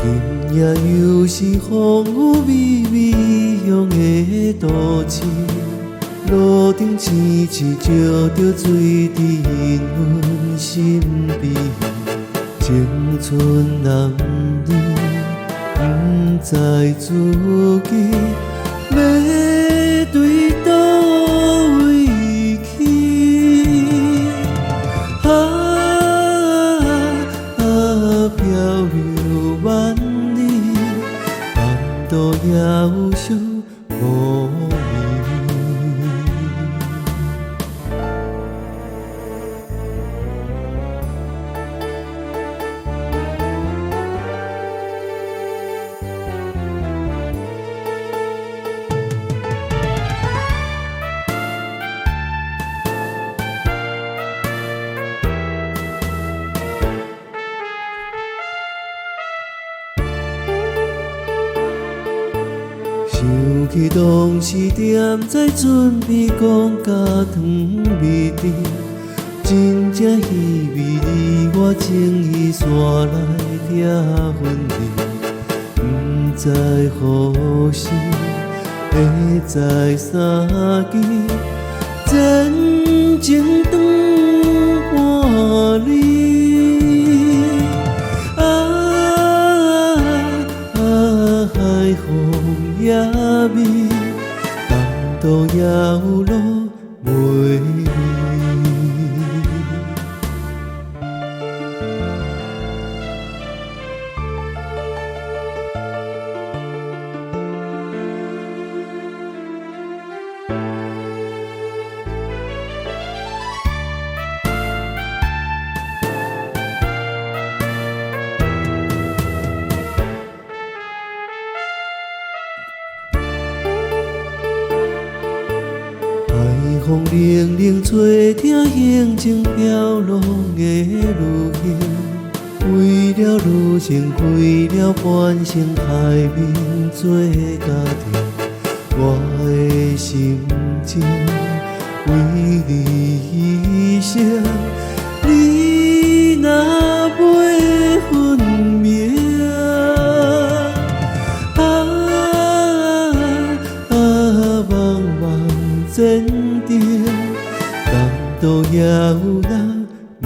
今夜又是风雨微微扬的都市，路顶青青照着水伫因阮身边。青春男女不知自己要对倒位去。漂流万里，难道也有寂无眠？想起当时踮在准备讲甲糖蜜甜，真正稀微你我情意线来拆分离，不知何时会再相见，真情长半里。海风也美，难道也有路袂离？海风冷冷吹，听行情飘落的路行，为了路程开了半生海面做家庭，我的心情为你牺牲，你若袂分明。坚定，难道也有人袂？